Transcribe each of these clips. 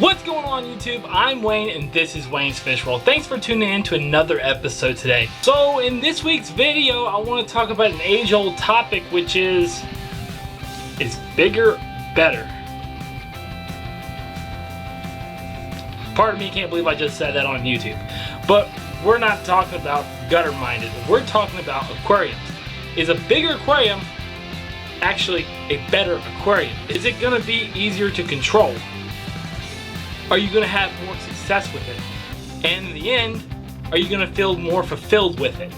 What's going on YouTube? I'm Wayne and this is Wayne's Fish World. Thanks for tuning in to another episode today. So in this week's video, I want to talk about an age-old topic, which is bigger better? Pardon me, can't believe I just said that on YouTube. But we're not talking about gutter-minded. We're talking about aquariums. Is a bigger aquarium actually a better aquarium? Is it going to be easier to control? Are you going to have more success with it? And in the end, are you going to feel more fulfilled with it?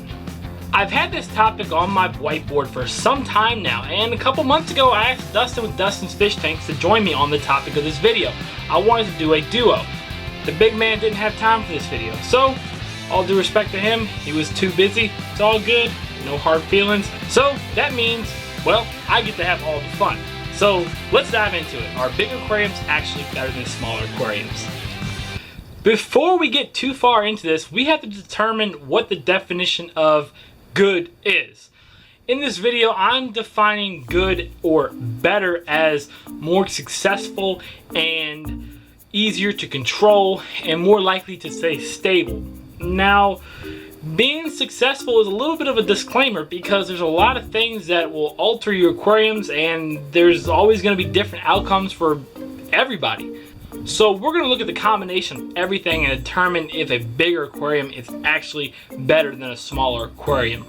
I've had this topic on my whiteboard for some time now, and a couple months ago I asked Dustin with Dustin's Fish Tanks to join me on the topic of this video. I wanted to do a duo. The big man didn't have time for this video, so all due respect to him, he was too busy. It's all good, no hard feelings. So that means, well, I get to have all the fun. So let's dive into it. Are big aquariums actually better than smaller aquariums? Before we get too far into this, we have to determine what the definition of good is. In this video, I'm defining good or better as more successful and easier to control and more likely to stay stable. Now, being successful is a little bit of a disclaimer because there's a lot of things that will alter your aquariums and there's always going to be different outcomes for everybody. So we're going to look at the combination of everything and determine if a bigger aquarium is actually better than a smaller aquarium.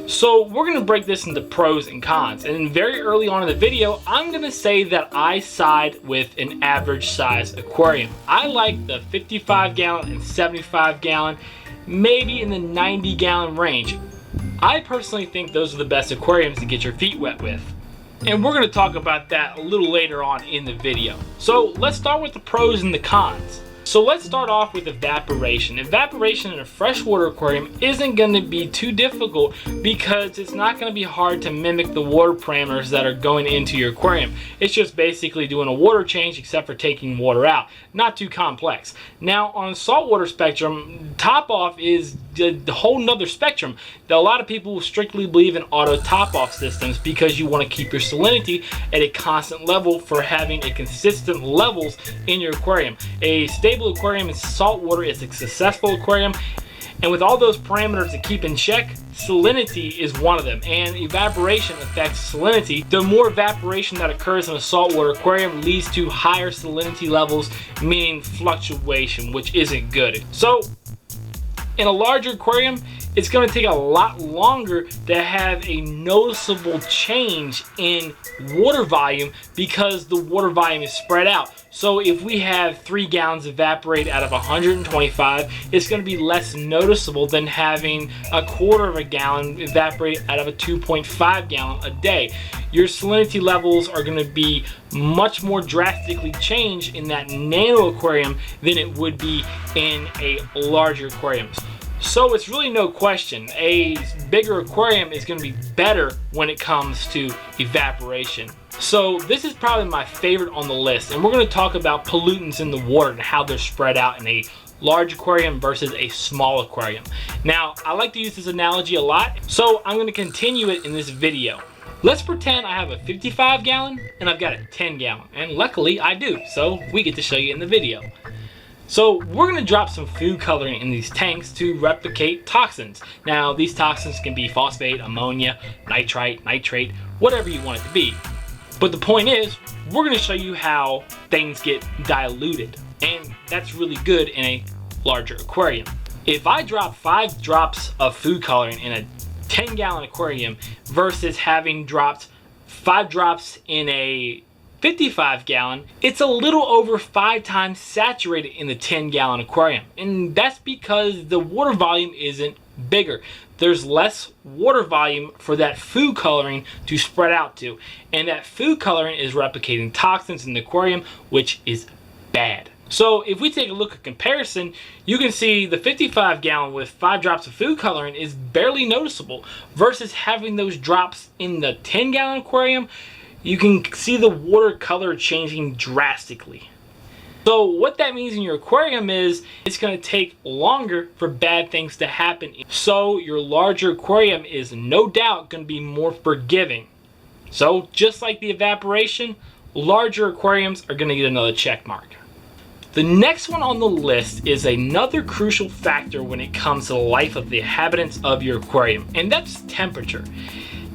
So we're going to break this into pros and cons, and very early on in the video I'm going to say that I side with an average size aquarium. I like the 55 gallon and 75 gallon, maybe in the 90 gallon range. I personally think those are the best aquariums to get your feet wet with. And we're going to talk about that a little later on in the video. So let's start with the pros and the cons. So let's start off with evaporation. Evaporation in a freshwater aquarium isn't going to be too difficult because it's not going to be hard to mimic the water parameters that are going into your aquarium. It's just basically doing a water change except for taking water out. Not too complex. Now on a saltwater spectrum, top off is the whole nother spectrum. That a lot of people strictly believe in auto top off systems because you want to keep your salinity at a constant level for having a consistent levels in your aquarium. A stable aquarium in salt water is a successful aquarium, and with all those parameters to keep in check, salinity is one of them, and evaporation affects salinity. The more evaporation that occurs in a saltwater aquarium leads to higher salinity levels, meaning fluctuation, which isn't good. So in a larger aquarium, it's going to take a lot longer to have a noticeable change in water volume because the water volume is spread out. So if we have 3 gallons evaporate out of 125, it's going to be less noticeable than having a quarter of a gallon evaporate out of a 2.5 gallon a day. Your salinity levels are going to be much more drastically changed in that nano aquarium than it would be in a larger aquarium. So it's really no question, a bigger aquarium is going to be better when it comes to evaporation. So this is probably my favorite on the list, and we're going to talk about pollutants in the water and how they're spread out in a large aquarium versus a small aquarium. Now, I like to use this analogy a lot, so I'm going to continue it in this video. Let's pretend I have a 55 gallon and I've got a 10 gallon, and luckily I do, so we get to show you in the video. So we're going to drop some food coloring in these tanks to replicate toxins. Now these toxins can be phosphate, ammonia, nitrite, nitrate, whatever you want it to be. But the point is, we're going to show you how things get diluted, and that's really good in a larger aquarium. If I drop 5 drops of food coloring in a 10 gallon aquarium versus having dropped 5 drops in a 55 gallon, it's a little over 5 times saturated in the 10 gallon aquarium, and that's because the water volume isn't bigger. There's less water volume for that food coloring to spread out to, and that food coloring is replicating toxins in the aquarium, which is bad. So if we take a look at comparison, you can see the 55 gallon with 5 drops of food coloring is barely noticeable versus having those drops in the 10 gallon aquarium. You can see the water color changing drastically. So what that means in your aquarium is it's going to take longer for bad things to happen. So your larger aquarium is no doubt going to be more forgiving. So just like the evaporation, larger aquariums are going to get another check mark. The next one on the list is another crucial factor when it comes to the life of the inhabitants of your aquarium, and that's temperature.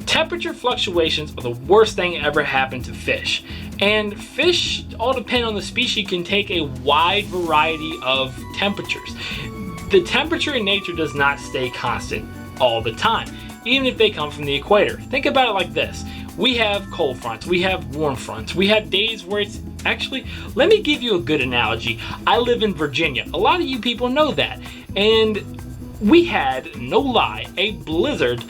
Temperature fluctuations are the worst thing ever happened to fish. And fish, all depending on the species, can take a wide variety of temperatures. The temperature in nature does not stay constant all the time, even if they come from the equator. Think about it like this. We have cold fronts, we have warm fronts, we have days where it's actually, let me give you a good analogy. I live in Virginia. A lot of you people know that. And we had, no lie, a blizzard.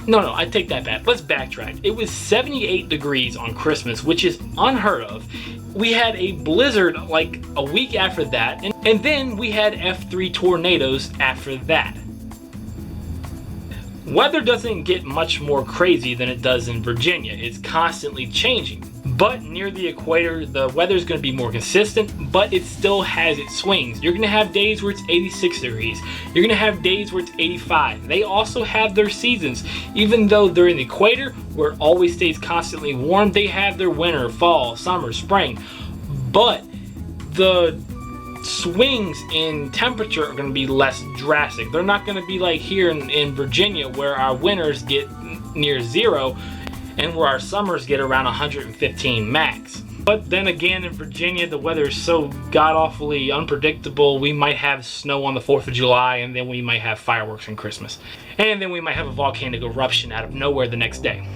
No, I take that back. Let's backtrack. It was 78 degrees on Christmas, which is unheard of. We had a blizzard like a week after that, and then we had F3 tornadoes after that. Weather doesn't get much more crazy than it does in Virginia. It's constantly changing. But near the equator, the weather is going to be more consistent, but it still has its swings. You're going to have days where it's 86 degrees. You're going to have days where it's 85. They also have their seasons. Even though they're in the equator, where it always stays constantly warm, they have their winter, fall, summer, spring. But the swings in temperature are going to be less drastic. They're not going to be like here in Virginia, where our winters get near zero and where our summers get around 115 max. But then again, in Virginia, the weather is so god-awfully unpredictable. We might have snow on the 4th of July, and then we might have fireworks on Christmas. And then we might have a volcanic eruption out of nowhere the next day.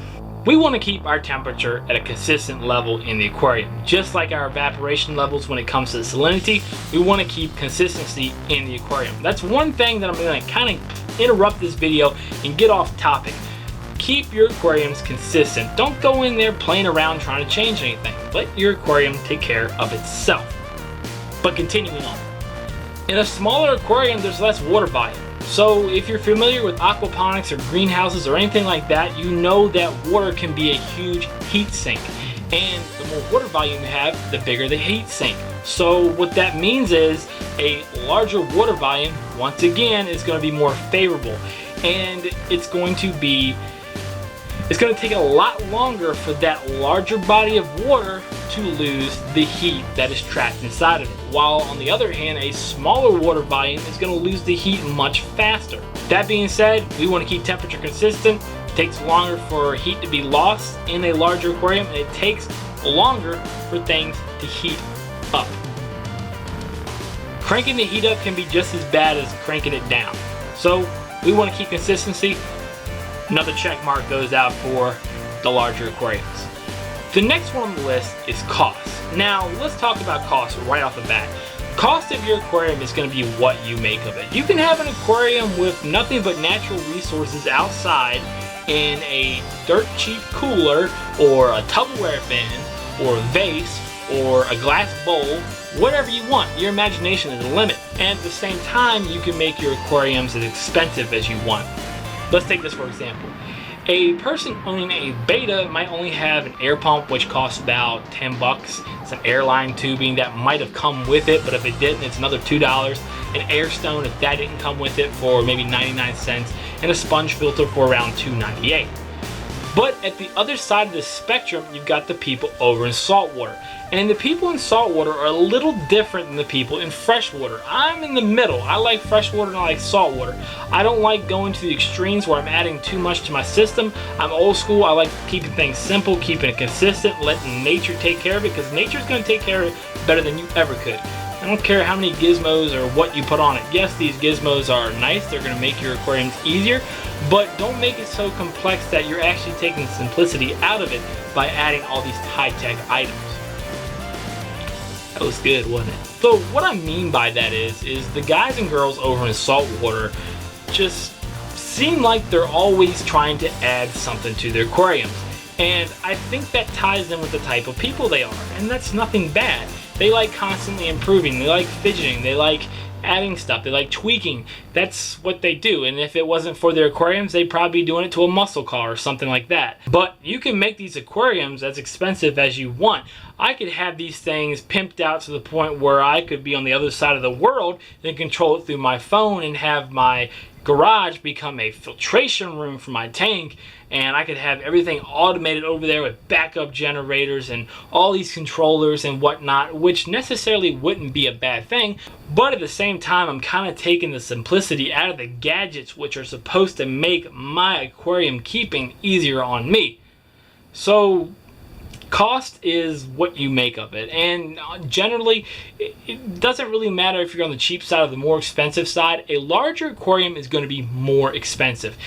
We want to keep our temperature at a consistent level in the aquarium. Just like our evaporation levels when it comes to salinity, we want to keep consistency in the aquarium. That's one thing that I'm going to kind of interrupt this video and get off topic. Keep your aquariums consistent. Don't go in there playing around trying to change anything. Let your aquarium take care of itself. But continuing on. In a smaller aquarium, there's less water volume. So if you're familiar with aquaponics or greenhouses or anything like that, you know that water can be a huge heat sink. And the more water volume you have, the bigger the heat sink. So what that means is a larger water volume, once again, is going to be more favorable. And it's going to take a lot longer for that larger body of water to lose the heat that is trapped inside of it. While on the other hand, a smaller water volume is going to lose the heat much faster. That being said, we want to keep temperature consistent. It takes longer for heat to be lost in a larger aquarium, and it takes longer for things to heat up. Cranking the heat up can be just as bad as cranking it down. So we want to keep consistency. Another check mark goes out for the larger aquariums. The next one on the list is cost. Now, let's talk about cost right off the bat. Cost of your aquarium is going to be what you make of it. You can have an aquarium with nothing but natural resources outside in a dirt cheap cooler or a Tupperware bin or a vase or a glass bowl, whatever you want. Your imagination is the limit. And at the same time, you can make your aquariums as expensive as you want. Let's take this for example. A person owning a beta might only have an air pump, which costs about 10 bucks, some airline tubing that might have come with it, but if it didn't, it's another $2, an air stone if that didn't come with it for maybe 99 cents, and a sponge filter for around $2.98. But at the other side of the spectrum, you've got the people over in saltwater. And the people in saltwater are a little different than the people in freshwater. I'm in the middle. I like freshwater and I like saltwater. I don't like going to the extremes where I'm adding too much to my system. I'm old school. I like keeping things simple, keeping it consistent, letting nature take care of it, because nature's going to take care of it better than you ever could. I don't care how many gizmos or what you put on it. Yes, these gizmos are nice. They're going to make your aquariums easier, but don't make it so complex that you're actually taking the simplicity out of it by adding all these high-tech items. That was good, wasn't it? So what I mean by that is the guys and girls over in saltwater just seem like they're always trying to add something to their aquariums. And I think that ties in with the type of people they are, and that's nothing bad. They like constantly improving, they like fidgeting, they like adding stuff. They like tweaking. That's what they do. And if it wasn't for their aquariums, they'd probably be doing it to a muscle car or something like that. But you can make these aquariums as expensive as you want. I could have these things pimped out to the point where I could be on the other side of the world and control it through my phone and have my garage become a filtration room for my tank, and I could have everything automated over there with backup generators and all these controllers and whatnot, which necessarily wouldn't be a bad thing. But at the same time, I'm kind of taking the simplicity out of the gadgets, which are supposed to make my aquarium keeping easier on me. So cost is what you make of it, and generally it doesn't really matter if you're on the cheap side or the more expensive side. A larger aquarium is going to be more expensive.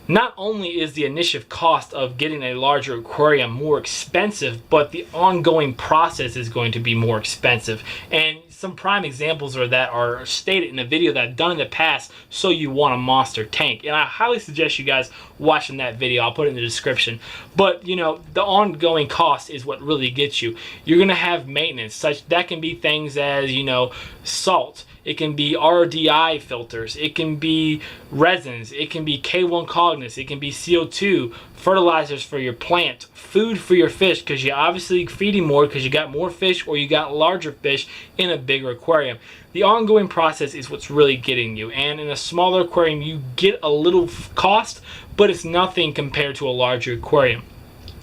Not only is the initial cost of getting a larger aquarium more expensive, but the ongoing process is going to be more expensive. And some prime examples of that are stated in a video that I've done in the past, So You Want a Monster Tank. And I highly suggest you guys watching that video. I'll put it in the description. But, you know, the ongoing cost is what really gets you. You're going to have maintenance. That can be things as, you know, salt. It can be RDI filters. It can be resins. It can be K1 cognizants. It can be CO2, fertilizers for your plant, food for your fish, because you're obviously feeding more because you got more fish or you got larger fish in a bigger aquarium. The ongoing process is what's really getting you. And in a smaller aquarium, you get a little cost, but it's nothing compared to a larger aquarium.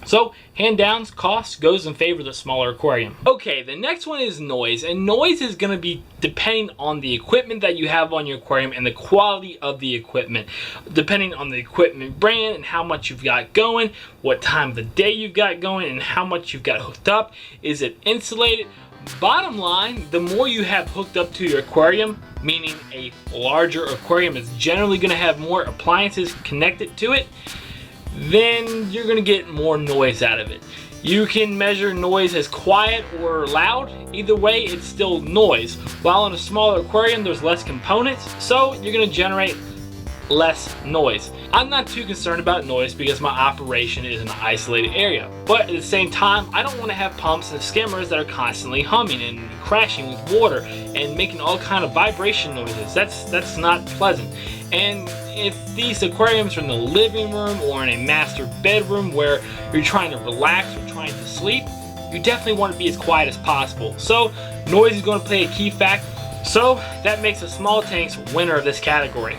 So, hand down, cost goes in favor of the smaller aquarium. Okay, the next one is noise. And noise is going to be depending on the equipment that you have on your aquarium and the quality of the equipment. Depending on the equipment brand and how much you've got going, what time of the day you've got going, and how much you've got hooked up. Is it insulated? Bottom line, the more you have hooked up to your aquarium, meaning a larger aquarium is generally going to have more appliances connected to it, then you're going to get more noise out of it. You can measure noise as quiet or loud. Either way, it's still noise. While in a smaller aquarium, there's less components, so you're going to generate less noise. I'm not too concerned about noise because my operation is in an isolated area. But at the same time, I don't want to have pumps and skimmers that are constantly humming and crashing with water and making all kind of vibration noises. That's not pleasant. And if these aquariums are in the living room or in a master bedroom where you're trying to relax or trying to sleep, you definitely want to be as quiet as possible. So noise is going to play a key factor. So that makes the small tanks winner of this category.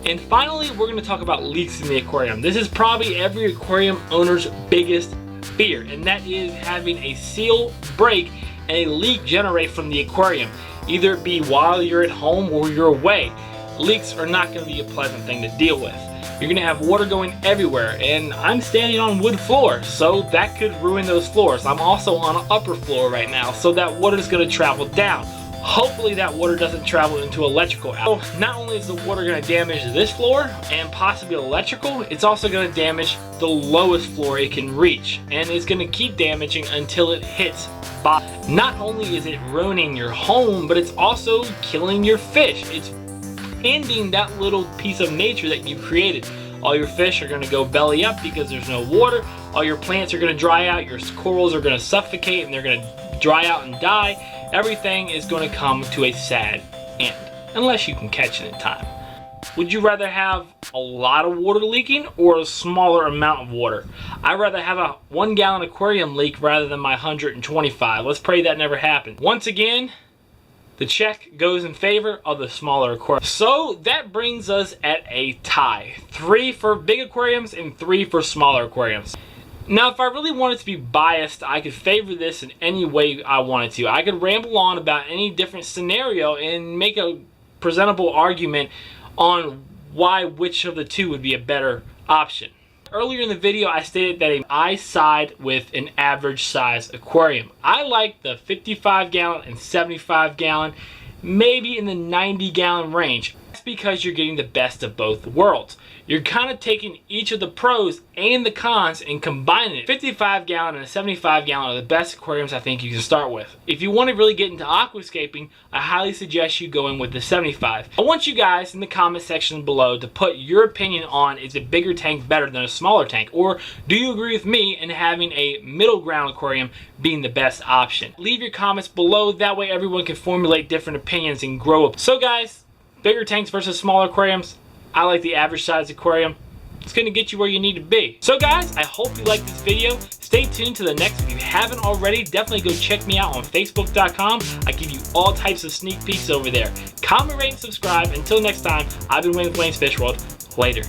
And finally, we're going to talk about leaks in the aquarium. This is probably every aquarium owner's biggest fear, and that is having a seal break and a leak generate from the aquarium, either it be while you're at home or you're away. Leaks are not going to be a pleasant thing to deal with. You're going to have water going everywhere, and I'm standing on wood floor, so that could ruin those floors. I'm also on an upper floor right now, so that water is going to travel down. Hopefully that water doesn't travel into electrical. So not only is the water going to damage this floor and possibly electrical, it's also going to damage the lowest floor it can reach, and it's going to keep damaging until it hits bottom. Not only is it ruining your home, but it's also killing your fish. It's ending that little piece of nature that you created. All your fish are going to go belly up because there's no water. All your plants are going to dry out. Your corals are going to suffocate and they're going to dry out and die. Everything is going to come to a sad end, unless you can catch it in time. Would you rather have a lot of water leaking or a smaller amount of water? I'd rather have a 1 gallon aquarium leak rather than my 125. Let's pray that never happens. Once again, the check goes in favor of the smaller aquarium. So that brings us at a tie. 3 for big aquariums and 3 for smaller aquariums. Now, if I really wanted to be biased, I could favor this in any way I wanted to. I could ramble on about any different scenario and make a presentable argument on why which of the two would be a better option. Earlier in the video, I stated that I side with an average size aquarium. I like the 55 gallon and 75 gallon, maybe in the 90 gallon range. That's because you're getting the best of both worlds. You're kind of taking each of the pros and the cons and combining it. 55 gallon and a 75 gallon are the best aquariums I think you can start with. If you want to really get into aquascaping, I highly suggest you go in with the 75. I want you guys in the comment section below to put your opinion on, is a bigger tank better than a smaller tank? Or do you agree with me in having a middle ground aquarium being the best option? Leave your comments below, that way everyone can formulate different opinions and grow up. So guys, bigger tanks versus smaller aquariums, I like the average size aquarium. It's going to get you where you need to be. So guys, I hope you liked this video. Stay tuned to the next. If you haven't already, definitely go check me out on Facebook.com. I give you all types of sneak peeks over there. Comment, rate, and subscribe. Until next time, I've been Wayne with Wayne's Fish World. Later.